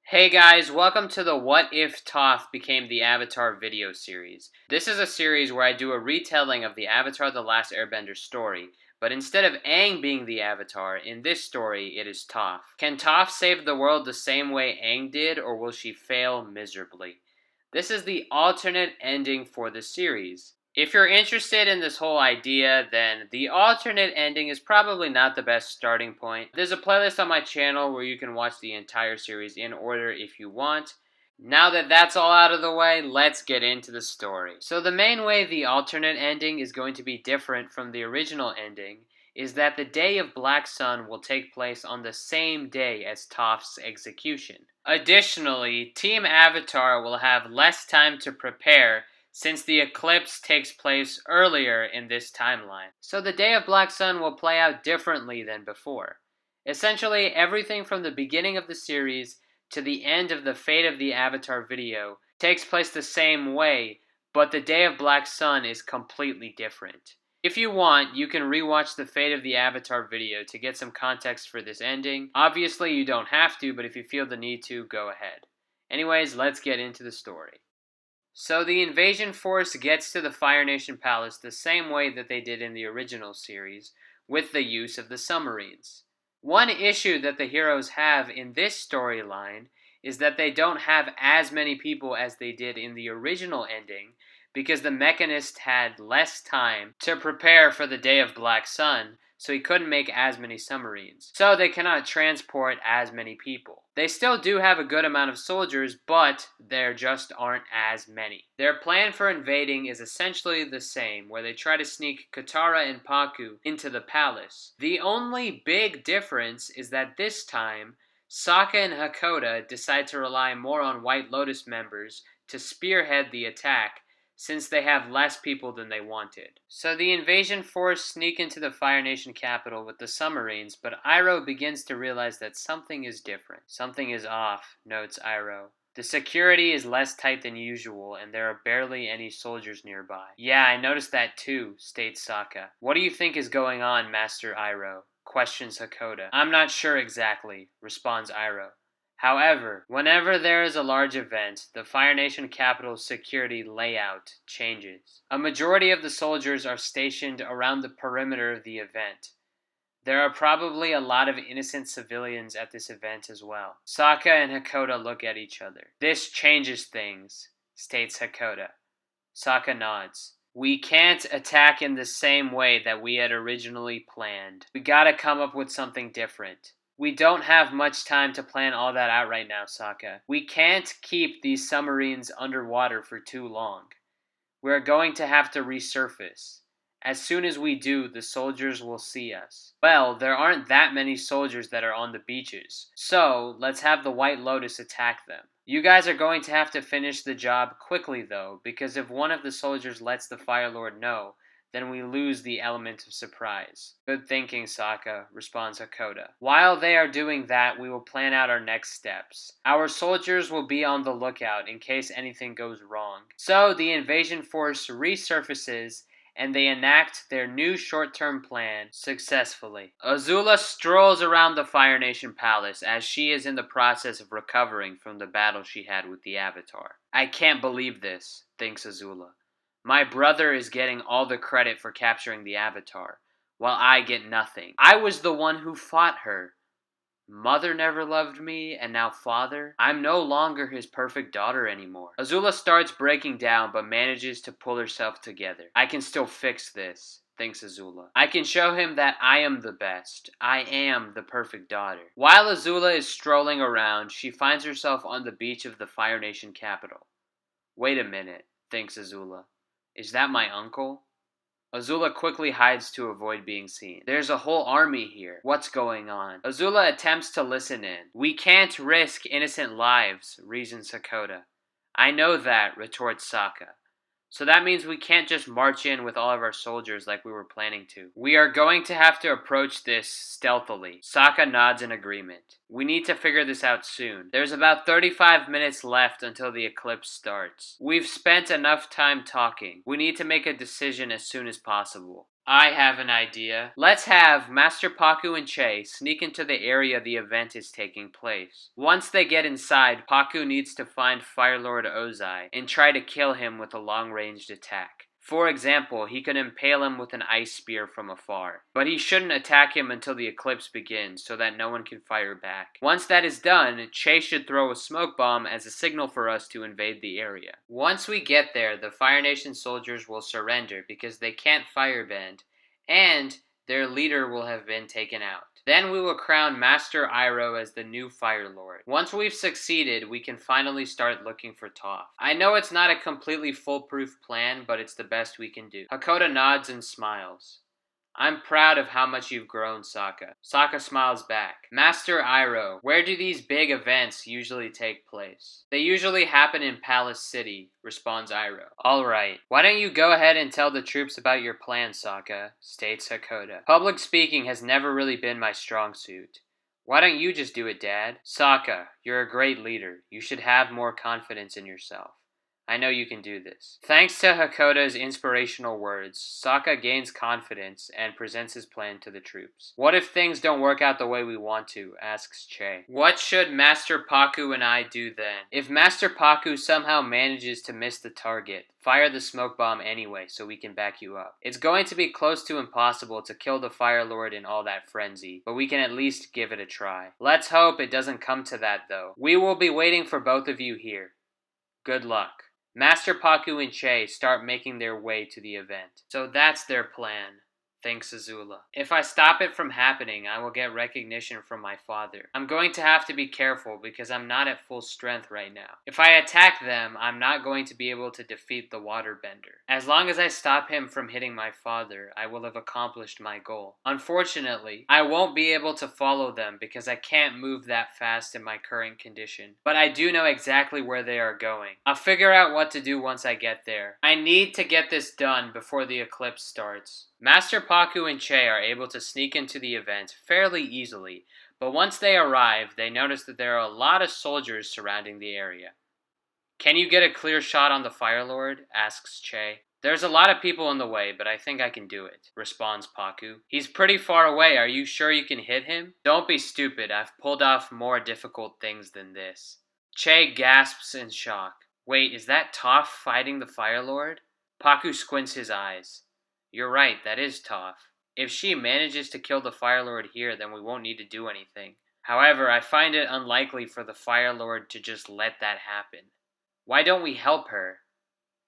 Hey guys, welcome to the What If Toph Became the Avatar video series. This is a series where I do a retelling of the Avatar The Last Airbender story, but instead of Aang being the Avatar, in this story it is Toph. Can Toph save the world the same way Aang did, or will she fail miserably? This is the alternate ending for the series. If you're interested in this whole idea, then the alternate ending is probably not the best starting point. There's a playlist on my channel where you can watch the entire series in order if you want. Now that that's all out of the way, let's get into the story. So the main way the alternate ending is going to be different from the original ending is that the Day of Black Sun will take place on the same day as Toph's execution. Additionally, Team Avatar will have less time to prepare since the eclipse takes place earlier in this timeline. So the Day of Black Sun will play out differently than before. Essentially, everything from the beginning of the series to the end of the Fate of the Avatar video takes place the same way, but the Day of Black Sun is completely different. If you want, you can rewatch the Fate of the Avatar video to get some context for this ending. Obviously, you don't have to, but if you feel the need to, go ahead. Anyways, let's get into the story. So the invasion force gets to the Fire Nation Palace the same way that they did in the original series, with the use of the submarines. One issue that the heroes have in this storyline is that they don't have as many people as they did in the original ending, because the Mechanist had less time to prepare for the Day of Black Sun, so he couldn't make as many submarines. So they cannot transport as many people. They still do have a good amount of soldiers, but there just aren't as many. Their plan for invading is essentially the same, where they try to sneak Katara and Pakku into the palace. The only big difference is that this time, Sokka and Hakoda decide to rely more on White Lotus members to spearhead the attack, since they have less people than they wanted. So the invasion force sneak into the Fire Nation capital with the submarines, but Iroh begins to realize that something is different. Something is off, notes Iroh. The security is less tight than usual, and there are barely any soldiers nearby. Yeah, I noticed that too, states Sokka. What do you think is going on, Master Iroh? Questions Hakoda. I'm not sure exactly, responds Iroh. However, whenever there is a large event, the Fire Nation capital's security layout changes. A majority of the soldiers are stationed around the perimeter of the event. There are probably a lot of innocent civilians at this event as well. Sokka and Hakoda look at each other. This changes things, states Hakoda. Sokka nods. We can't attack in the same way that we had originally planned. We gotta come up with something different. We don't have much time to plan all that out right now, Sokka. We can't keep these submarines underwater for too long. We're going to have to resurface. As soon as we do, the soldiers will see us. Well, there aren't that many soldiers that are on the beaches, so let's have the White Lotus attack them. You guys are going to have to finish the job quickly though, because if one of the soldiers lets the Fire Lord know, then we lose the element of surprise. Good thinking, Sokka, responds Hakoda. While they are doing that, we will plan out our next steps. Our soldiers will be on the lookout in case anything goes wrong. So the invasion force resurfaces and they enact their new short-term plan successfully. Azula strolls around the Fire Nation Palace as she is in the process of recovering from the battle she had with the Avatar. I can't believe this, thinks Azula. My brother is getting all the credit for capturing the Avatar, while I get nothing. I was the one who fought her. Mother never loved me, and now father? I'm no longer his perfect daughter anymore. Azula starts breaking down, but manages to pull herself together. I can still fix this, thinks Azula. I can show him that I am the best. I am the perfect daughter. While Azula is strolling around, she finds herself on the beach of the Fire Nation capital. Wait a minute, thinks Azula. Is that my uncle? Azula quickly hides to avoid being seen. There's a whole army here. What's going on? Azula attempts to listen in. We can't risk innocent lives, reasons Hakoda. I know that, retorts Sokka. So that means we can't just march in with all of our soldiers like we were planning to. We are going to have to approach this stealthily. Sokka nods in agreement. We need to figure this out soon. There's about 35 minutes left until the eclipse starts. We've spent enough time talking. We need to make a decision as soon as possible. I have an idea. Let's have Master Paku and Che sneak into the area the event is taking place. Once they get inside, Paku needs to find Fire Lord Ozai and try to kill him with a long-ranged attack. For example, he could impale him with an ice spear from afar, but he shouldn't attack him until the eclipse begins so that no one can fire back. Once that is done, Che should throw a smoke bomb as a signal for us to invade the area. Once we get there, the Fire Nation soldiers will surrender because they can't firebend, and their leader will have been taken out. Then we will crown Master Iroh as the new Fire Lord. Once we've succeeded, we can finally start looking for Toph. I know it's not a completely foolproof plan, but it's the best we can do. Hakoda nods and smiles. I'm proud of how much you've grown, Sokka. Sokka smiles back. Master Iroh, where do these big events usually take place? They usually happen in Palace City, responds Iroh. Alright, why don't you go ahead and tell the troops about your plan, Sokka, states Hakoda. Public speaking has never really been my strong suit. Why don't you just do it, Dad? Sokka, you're a great leader. You should have more confidence in yourself. I know you can do this. Thanks to Hakoda's inspirational words, Sokka gains confidence and presents his plan to the troops. What if things don't work out the way we want to? Asks Che. What should Master Paku and I do then? If Master Paku somehow manages to miss the target, fire the smoke bomb anyway so we can back you up. It's going to be close to impossible to kill the Fire Lord in all that frenzy, but we can at least give it a try. Let's hope it doesn't come to that though. We will be waiting for both of you here. Good luck. Master Paku and Che start making their way to the event. So that's their plan, thinks Azula. If I stop it from happening, I will get recognition from my father. I'm going to have to be careful because I'm not at full strength right now. If I attack them, I'm not going to be able to defeat the waterbender. As long as I stop him from hitting my father, I will have accomplished my goal. Unfortunately, I won't be able to follow them because I can't move that fast in my current condition. But I do know exactly where they are going. I'll figure out what to do once I get there. I need to get this done before the eclipse starts. Master Paku and Che are able to sneak into the event fairly easily, but once they arrive, they notice that there are a lot of soldiers surrounding the area. Can you get a clear shot on the Fire Lord? Asks Che. There's a lot of people in the way, but I think I can do it, responds Paku. He's pretty far away, are you sure you can hit him? Don't be stupid, I've pulled off more difficult things than this. Che gasps in shock. Wait, is that Toph fighting the Fire Lord? Paku squints his eyes. You're right, that is Toph. If she manages to kill the Fire Lord here, then we won't need to do anything. However, I find it unlikely for the Fire Lord to just let that happen. Why don't we help her?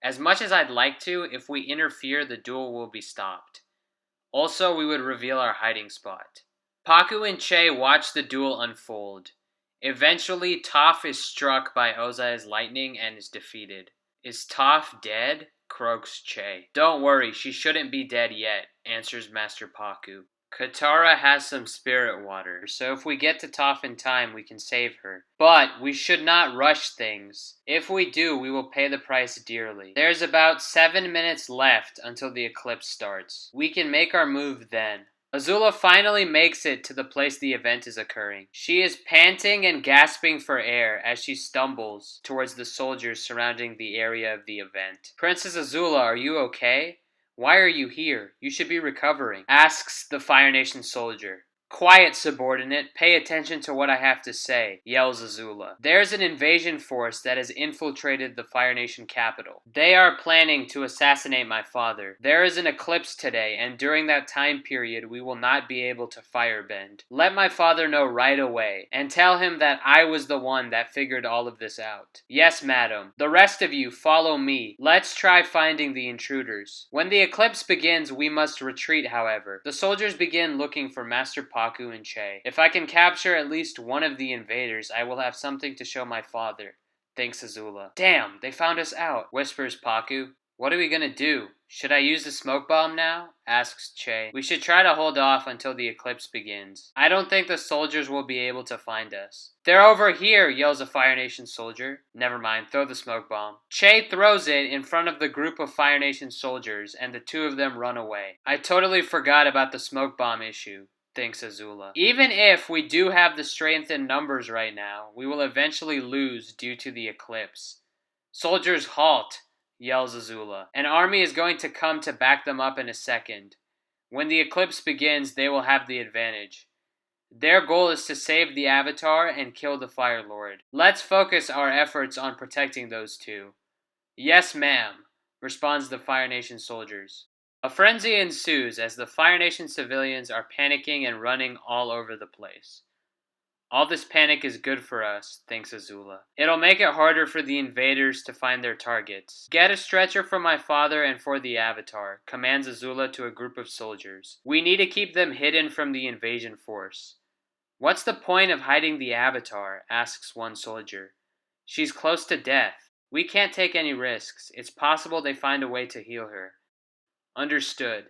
As much as I'd like to, if we interfere, the duel will be stopped. Also, we would reveal our hiding spot. Paku and Che watch the duel unfold. Eventually, Toph is struck by Ozai's lightning and is defeated. Is Toph dead? Croaks Che. Don't worry, she shouldn't be dead yet, answers Master Paku. Katara has some spirit water, so if we get to Toph in time, we can save her. But we should not rush things. If we do, we will pay the price dearly. There's about 7 minutes left until the eclipse starts. We can make our move then. Azula finally makes it to the place the event is occurring. She is panting and gasping for air as she stumbles towards the soldiers surrounding the area of the event. Princess Azula, are you okay? Why are you here? You should be recovering, asks the Fire Nation soldier. Quiet, subordinate. Pay attention to what I have to say, yells Azula. There's an invasion force that has infiltrated the Fire Nation capital. They are planning to assassinate my father. There is an eclipse today, and during that time period, we will not be able to firebend. Let my father know right away, and tell him that I was the one that figured all of this out. Yes, madam. The rest of you, follow me. Let's try finding the intruders. When the eclipse begins, we must retreat, however. The soldiers begin looking for Master Paku and Che. If I can capture at least one of the invaders, I will have something to show my father, thinks Azula. Damn, they found us out, whispers Paku. What are we gonna do? Should I use the smoke bomb now? Asks Che. We should try to hold off until the eclipse begins. I don't think the soldiers will be able to find us. They're over here, yells a Fire Nation soldier. Never mind, throw the smoke bomb. Che throws it in front of the group of Fire Nation soldiers, and the two of them run away. I totally forgot about the smoke bomb issue, thinks Azula. Even if we do have the strength in numbers right now, we will eventually lose due to the eclipse. Soldiers, halt, yells Azula. An army is going to come to back them up in a second. When the eclipse begins, they will have the advantage. Their goal is to save the Avatar and kill the Fire Lord. Let's focus our efforts on protecting those two. Yes, ma'am, responds the Fire Nation soldiers. A frenzy ensues as the Fire Nation civilians are panicking and running all over the place. All this panic is good for us, thinks Azula. It'll make it harder for the invaders to find their targets. Get a stretcher for my father and for the Avatar, commands Azula to a group of soldiers. We need to keep them hidden from the invasion force. What's the point of hiding the Avatar? Asks one soldier. She's close to death. We can't take any risks. It's possible they find a way to heal her. Understood.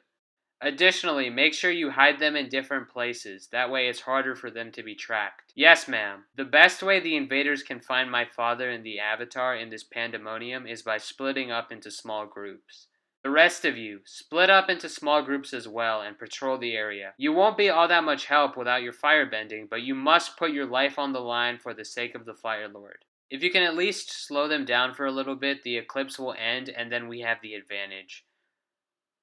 Additionally, make sure you hide them in different places. That way it's harder for them to be tracked. Yes, ma'am. The best way the invaders can find my father and the Avatar in this pandemonium is by splitting up into small groups. The rest of you, split up into small groups as well and patrol the area. You won't be all that much help without your firebending, but you must put your life on the line for the sake of the Fire Lord. If you can at least slow them down for a little bit, the eclipse will end and then we have the advantage.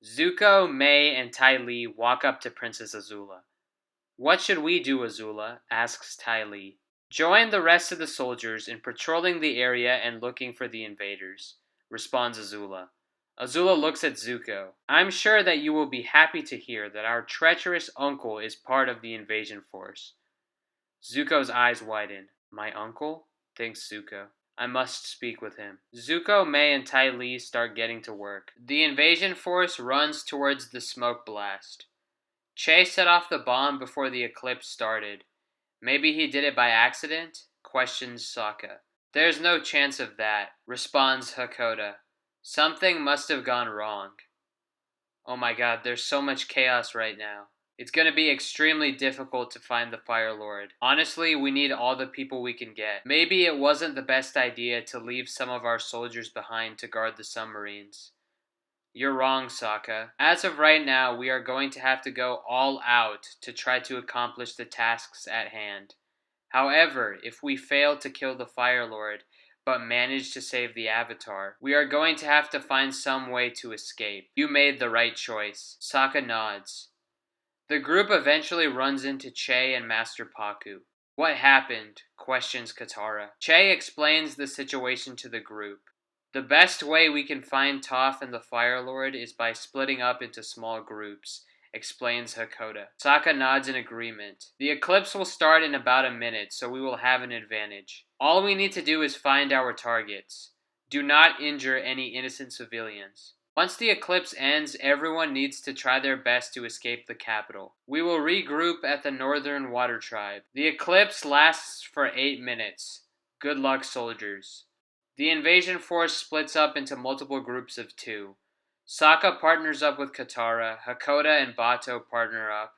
Zuko, Mai, and Ty Lee walk up to Princess Azula. What should we do, Azula? Asks Ty Lee. Join the rest of the soldiers in patrolling the area and looking for the invaders, responds Azula. Azula looks at Zuko. I'm sure that you will be happy to hear that our treacherous uncle is part of the invasion force. Zuko's eyes widen. My uncle? Thinks Zuko. I must speak with him. Zuko, Mai, and Ty Lee start getting to work. The invasion force runs towards the smoke blast. Che set off the bomb before the eclipse started. Maybe he did it by accident? Questions Sokka. There's no chance of that, responds Hakoda. Something must have gone wrong. Oh my god, there's so much chaos right now. It's going to be extremely difficult to find the Fire Lord. Honestly, we need all the people we can get. Maybe it wasn't the best idea to leave some of our soldiers behind to guard the submarines. You're wrong, Sokka. As of right now, we are going to have to go all out to try to accomplish the tasks at hand. However, if we fail to kill the Fire Lord, but manage to save the Avatar, we are going to have to find some way to escape. You made the right choice. Sokka nods. The group eventually runs into Che and Master Pakku. What happened? Questions Katara. Che explains the situation to the group. The best way we can find Toph and the Fire Lord is by splitting up into small groups, explains Hakoda. Sokka nods in agreement. The eclipse will start in about a minute, so we will have an advantage. All we need to do is find our targets. Do not injure any innocent civilians. Once the eclipse ends, everyone needs to try their best to escape the capital. We will regroup at the Northern Water Tribe. The eclipse lasts for 8 minutes. Good luck, soldiers. The invasion force splits up into multiple groups of 2. Sokka partners up with Katara, Hakoda and Bato partner up,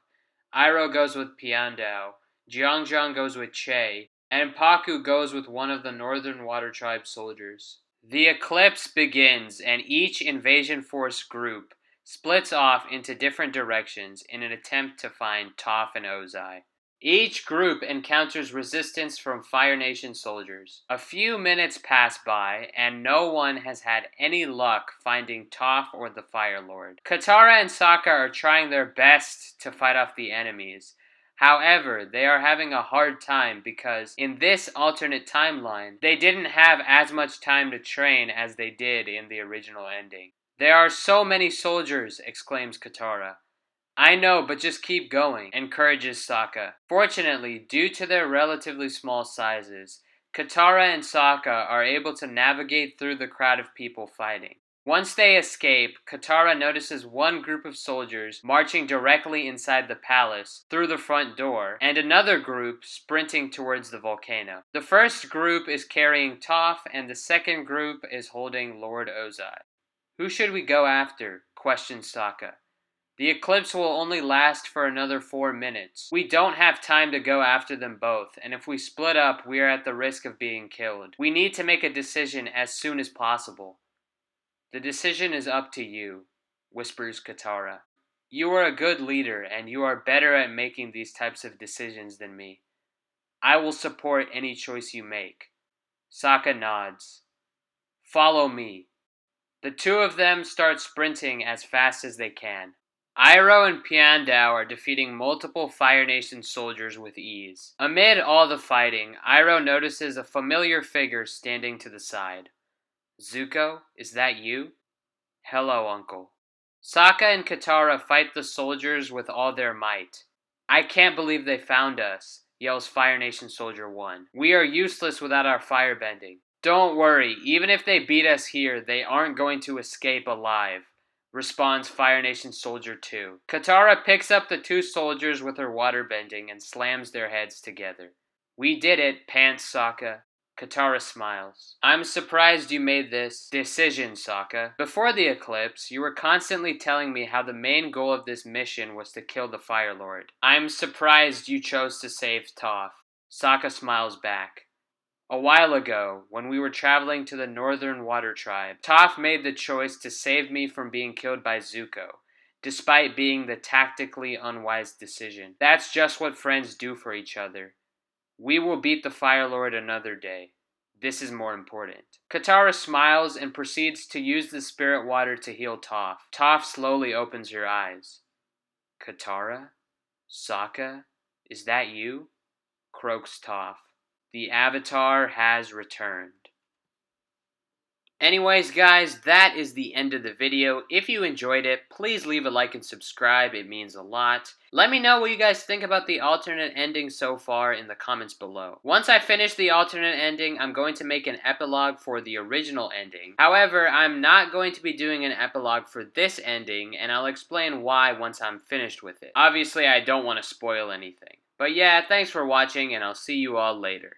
Iroh goes with Piandao, Jiangjiang goes with Che, and Pakku goes with one of the Northern Water Tribe soldiers. The eclipse begins, and each invasion force group splits off into different directions in an attempt to find Toph and Ozai. Each group encounters resistance from Fire Nation soldiers. A few minutes pass by, and no one has had any luck finding Toph or the Fire Lord. Katara and Sokka are trying their best to fight off the enemies. However, they are having a hard time because in this alternate timeline, they didn't have as much time to train as they did in the original ending. There are so many soldiers, exclaims Katara. I know, but just keep going, encourages Sokka. Fortunately, due to their relatively small sizes, Katara and Sokka are able to navigate through the crowd of people fighting. Once they escape, Katara notices one group of soldiers marching directly inside the palace through the front door, and another group sprinting towards the volcano. The first group is carrying Toph, and the second group is holding Lord Ozai. Who should we go after? Questions Sokka. The eclipse will only last for another 4 minutes. We don't have time to go after them both, and if we split up, we are at the risk of being killed. We need to make a decision as soon as possible. The decision is up to you, whispers Katara. You are a good leader, and you are better at making these types of decisions than me. I will support any choice you make. Sokka nods. Follow me. The two of them start sprinting as fast as they can. Iroh and Piandao are defeating multiple Fire Nation soldiers with ease. Amid all the fighting, Iroh notices a familiar figure standing to the side. Zuko, is that you? Hello, Uncle. Sokka and Katara fight the soldiers with all their might. I can't believe they found us, yells Fire Nation Soldier 1. We are useless without our firebending. Don't worry, even if they beat us here, they aren't going to escape alive, responds Fire Nation Soldier 2. Katara picks up the two soldiers with her waterbending and slams their heads together. We did it, pants Sokka. Katara smiles. I'm surprised you made this decision, Sokka. Before the eclipse, you were constantly telling me how the main goal of this mission was to kill the Fire Lord. I'm surprised you chose to save Toph. Sokka smiles back. A while ago, when we were traveling to the Northern Water Tribe, Toph made the choice to save me from being killed by Zuko, despite being the tactically unwise decision. That's just what friends do for each other. We will beat the Fire Lord another day. This is more important. Katara smiles and proceeds to use the spirit water to heal Toph. Toph slowly opens her eyes. Katara? Sokka? Is that you? Croaks Toph. The Avatar has returned. Anyways, guys, that is the end of the video. If you enjoyed it, please leave a like and subscribe. It means a lot. Let me know what you guys think about the alternate ending so far in the comments below. Once I finish the alternate ending, I'm going to make an epilogue for the original ending. However, I'm not going to be doing an epilogue for this ending, and I'll explain why once I'm finished with it. Obviously, I don't want to spoil anything. But yeah, thanks for watching, and I'll see you all later.